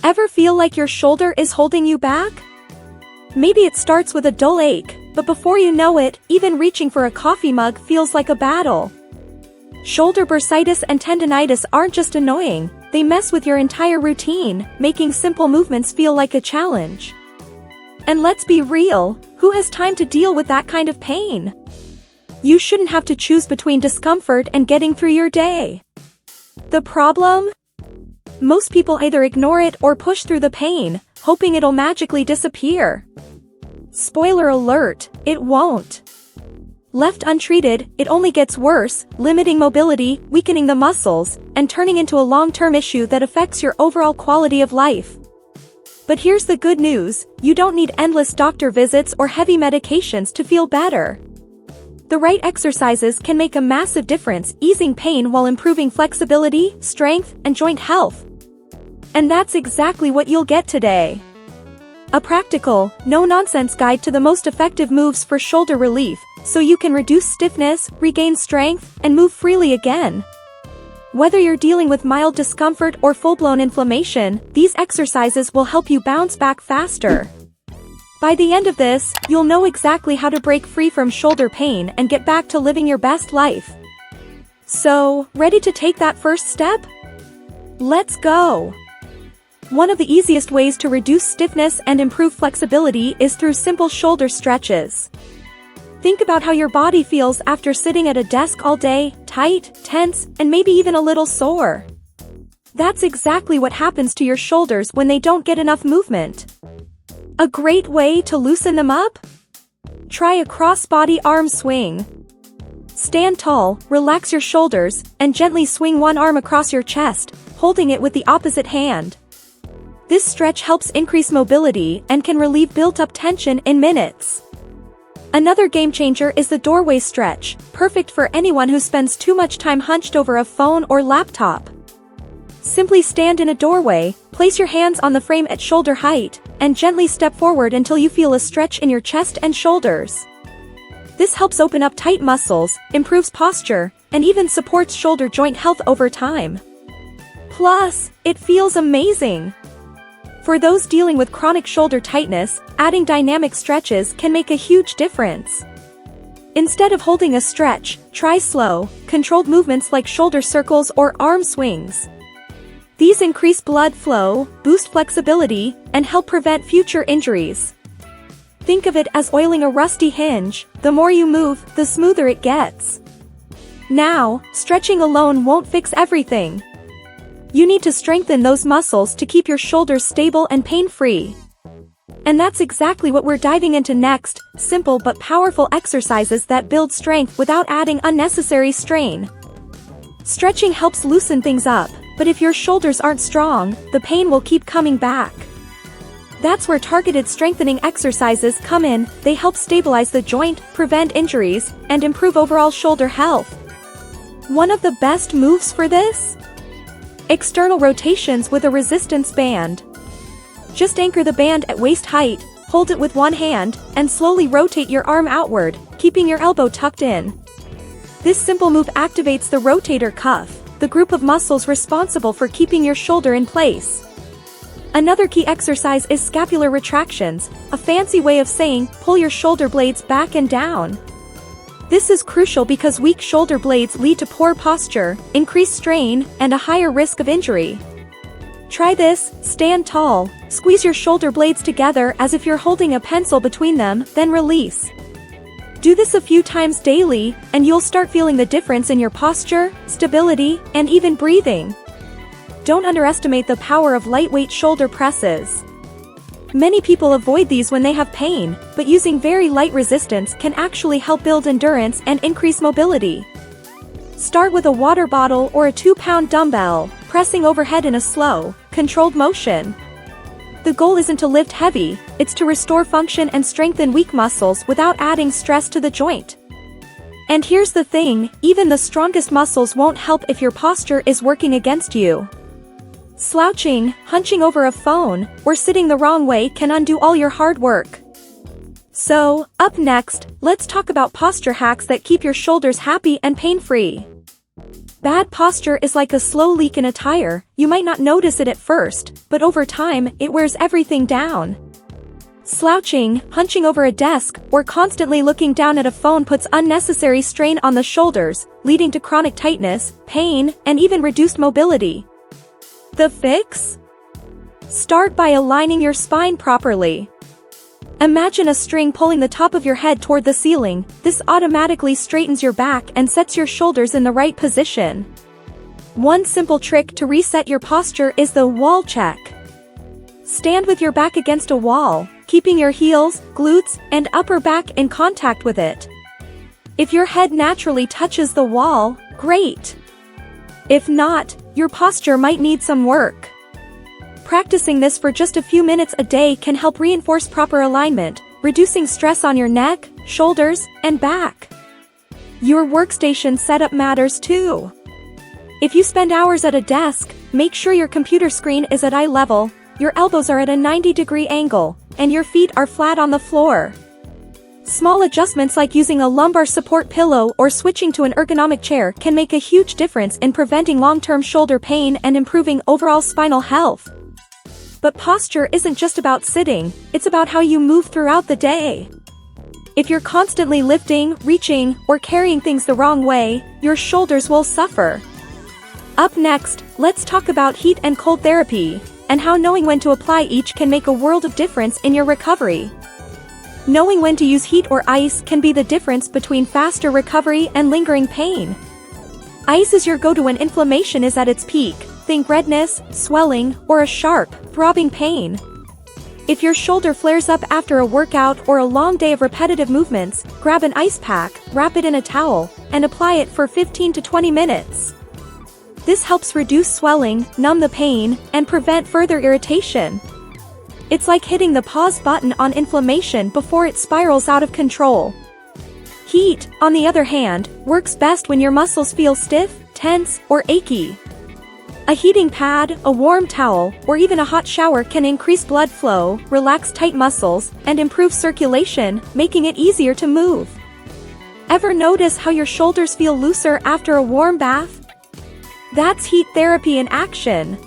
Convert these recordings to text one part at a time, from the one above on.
Ever feel like your shoulder is holding you back? Maybe it starts with a dull ache, but before you know it, even reaching for a coffee mug feels like a battle. Shoulder bursitis and tendonitis aren't just annoying, they mess with your entire routine, making simple movements feel like a challenge. And let's be real, who has time to deal with that kind of pain? You shouldn't have to choose between discomfort and getting through your day. The problem? Most people either ignore it or push through the pain, hoping it'll magically disappear. Spoiler alert, it won't. Left untreated, it only gets worse, limiting mobility, weakening the muscles, and turning into a long-term issue that affects your overall quality of life. But here's the good news, you don't need endless doctor visits or heavy medications to feel better. The right exercises can make a massive difference, easing pain while improving flexibility, strength, and joint health. And that's exactly what you'll get today. A practical, no-nonsense guide to the most effective moves for shoulder relief, so you can reduce stiffness, regain strength, and move freely again. Whether you're dealing with mild discomfort or full-blown inflammation, these exercises will help you bounce back faster. By the end of this, you'll know exactly how to break free from shoulder pain and get back to living your best life. So, ready to take that first step? Let's go! One of the easiest ways to reduce stiffness and improve flexibility is through simple shoulder stretches. Think about how your body feels after sitting at a desk all day, tight, tense, and maybe even a little sore. That's exactly what happens to your shoulders when they don't get enough movement. A great way to loosen them up? Try a cross-body arm swing. Stand tall, relax your shoulders, and gently swing one arm across your chest, holding it with the opposite hand. This stretch helps increase mobility and can relieve built-up tension in minutes. Another game-changer is the doorway stretch, perfect for anyone who spends too much time hunched over a phone or laptop. Simply stand in a doorway, place your hands on the frame at shoulder height, and gently step forward until you feel a stretch in your chest and shoulders. This helps open up tight muscles, improves posture, and even supports shoulder joint health over time. Plus, it feels amazing. For those dealing with chronic shoulder tightness, adding dynamic stretches can make a huge difference. Instead of holding a stretch, try slow, controlled movements like shoulder circles or arm swings. These increase blood flow, boost flexibility, and help prevent future injuries. Think of it as oiling a rusty hinge, the more you move, the smoother it gets. Now, stretching alone won't fix everything. You need to strengthen those muscles to keep your shoulders stable and pain-free. And that's exactly what we're diving into next, simple but powerful exercises that build strength without adding unnecessary strain. Stretching helps loosen things up, but if your shoulders aren't strong, the pain will keep coming back. That's where targeted strengthening exercises come in. They help stabilize the joint, prevent injuries, and improve overall shoulder health. One of the best moves for this? External rotations with a resistance band. Just anchor the band at waist height, hold it with one hand, and slowly rotate your arm outward, keeping your elbow tucked in. This simple move activates the rotator cuff, the group of muscles responsible for keeping your shoulder in place. Another key exercise is scapular retractions, a fancy way of saying pull your shoulder blades back and down. This is crucial because weak shoulder blades lead to poor posture, increased strain, and a higher risk of injury. Try this, stand tall, squeeze your shoulder blades together as if you're holding a pencil between them, then release. Do this a few times daily, and you'll start feeling the difference in your posture, stability, and even breathing. Don't underestimate the power of lightweight shoulder presses. Many people avoid these when they have pain, but using very light resistance can actually help build endurance and increase mobility. Start with a water bottle or a 2-pound dumbbell, pressing overhead in a slow, controlled motion. The goal isn't to lift heavy, it's to restore function and strengthen weak muscles without adding stress to the joint. And here's the thing, even the strongest muscles won't help if your posture is working against you. Slouching, hunching over a phone, or sitting the wrong way can undo all your hard work. So, up next, let's talk about posture hacks that keep your shoulders happy and pain-free. Bad posture is like a slow leak in a tire. You might not notice it at first, but over time, it wears everything down. Slouching, hunching over a desk, or constantly looking down at a phone puts unnecessary strain on the shoulders, leading to chronic tightness, pain, and even reduced mobility. The fix? Start by aligning your spine properly. Imagine a string pulling the top of your head toward the ceiling. This automatically straightens your back and sets your shoulders in the right position. One simple trick to reset your posture is the wall check. Stand with your back against a wall, keeping your heels, glutes, and upper back in contact with it. If your head naturally touches the wall, great. If not, your posture might need some work. Practicing this for just a few minutes a day can help reinforce proper alignment, reducing stress on your neck, shoulders, and back. Your workstation setup matters too. If you spend hours at a desk, make sure your computer screen is at eye level, your elbows are at a 90-degree angle, and your feet are flat on the floor. Small adjustments like using a lumbar support pillow or switching to an ergonomic chair can make a huge difference in preventing long-term shoulder pain and improving overall spinal health. But posture isn't just about sitting, it's about how you move throughout the day. If you're constantly lifting, reaching, or carrying things the wrong way, your shoulders will suffer. Up next, let's talk about heat and cold therapy, and how knowing when to apply each can make a world of difference in your recovery. Knowing when to use heat or ice can be the difference between faster recovery and lingering pain. Ice is your go-to when inflammation is at its peak. Think redness, swelling, or a sharp, throbbing pain. If your shoulder flares up after a workout or a long day of repetitive movements, grab an ice pack, wrap it in a towel, and apply it for 15 to 20 minutes. This helps reduce swelling, numb the pain, and prevent further irritation. It's like hitting the pause button on inflammation before it spirals out of control. Heat, on the other hand, works best when your muscles feel stiff, tense, or achy. A heating pad, a warm towel, or even a hot shower can increase blood flow, relax tight muscles, and improve circulation, making it easier to move. Ever notice how your shoulders feel looser after a warm bath? That's heat therapy in action.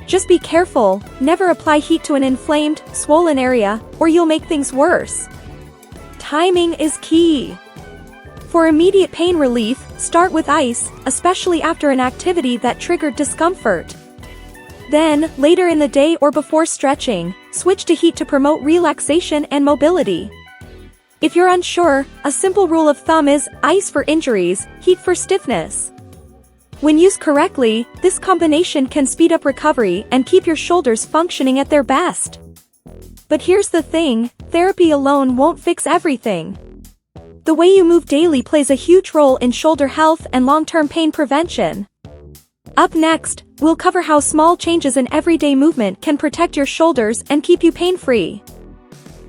Just be careful, never apply heat to an inflamed, swollen area, or you'll make things worse. Timing is key. For immediate pain relief, start with ice, especially after an activity that triggered discomfort. Then, later in the day or before stretching, switch to heat to promote relaxation and mobility. If you're unsure, a simple rule of thumb is ice for injuries, heat for stiffness. When used correctly, this combination can speed up recovery and keep your shoulders functioning at their best. But here's the thing, therapy alone won't fix everything. The way you move daily plays a huge role in shoulder health and long-term pain prevention. Up next, we'll cover how small changes in everyday movement can protect your shoulders and keep you pain-free.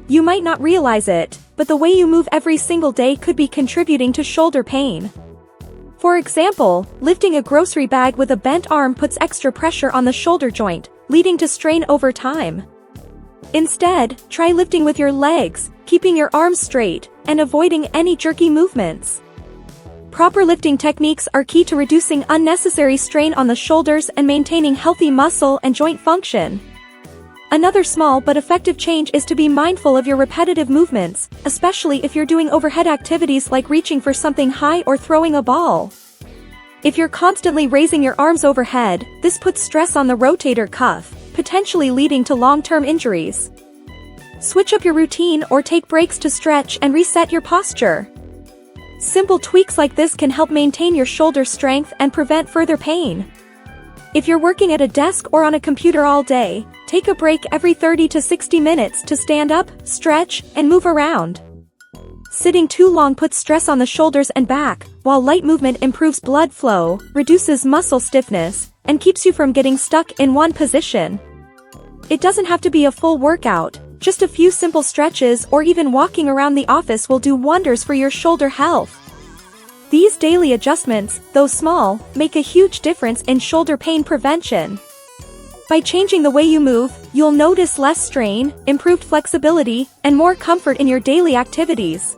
You might not realize it, but the way you move every single day could be contributing to shoulder pain. For example, lifting a grocery bag with a bent arm puts extra pressure on the shoulder joint, leading to strain over time. Instead, try lifting with your legs, keeping your arms straight, and avoiding any jerky movements. Proper lifting techniques are key to reducing unnecessary strain on the shoulders and maintaining healthy muscle and joint function. Another small but effective change is to be mindful of your repetitive movements, especially if you're doing overhead activities like reaching for something high or throwing a ball. If you're constantly raising your arms overhead, this puts stress on the rotator cuff, potentially leading to long-term injuries. Switch up your routine or take breaks to stretch and reset your posture. Simple tweaks like this can help maintain your shoulder strength and prevent further pain. If you're working at a desk or on a computer all day, take a break every 30 to 60 minutes to stand up, stretch, and move around. Sitting too long puts stress on the shoulders and back, while light movement improves blood flow, reduces muscle stiffness, and keeps you from getting stuck in one position. It doesn't have to be a full workout, just a few simple stretches or even walking around the office will do wonders for your shoulder health. These daily adjustments, though small, make a huge difference in shoulder pain prevention. By changing the way you move, you'll notice less strain, improved flexibility, and more comfort in your daily activities.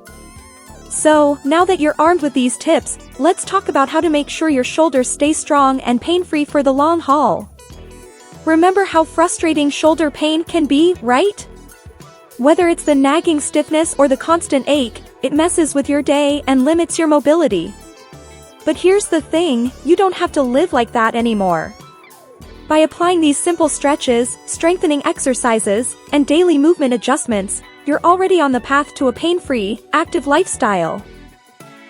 So, now that you're armed with these tips, let's talk about how to make sure your shoulders stay strong and pain-free for the long haul. Remember how frustrating shoulder pain can be, right? Whether it's the nagging stiffness or the constant ache, it messes with your day and limits your mobility. But here's the thing, you don't have to live like that anymore. By applying these simple stretches, strengthening exercises, and daily movement adjustments, you're already on the path to a pain-free, active lifestyle.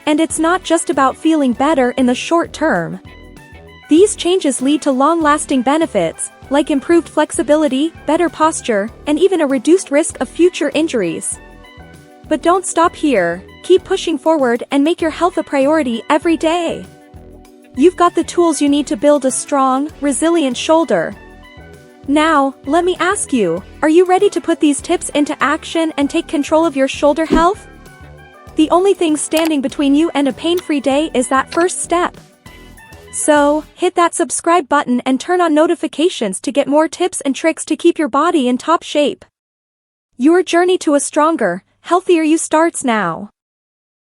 And it's not just about feeling better in the short term. These changes lead to long-lasting benefits, like improved flexibility, better posture, and even a reduced risk of future injuries. But don't stop here, keep pushing forward and make your health a priority every day. You've got the tools you need to build a strong, resilient shoulder. Now, let me ask you, are you ready to put these tips into action and take control of your shoulder health? The only thing standing between you and a pain-free day is that first step. So, hit that subscribe button and turn on notifications to get more tips and tricks to keep your body in top shape. Your journey to a stronger, healthier you starts now.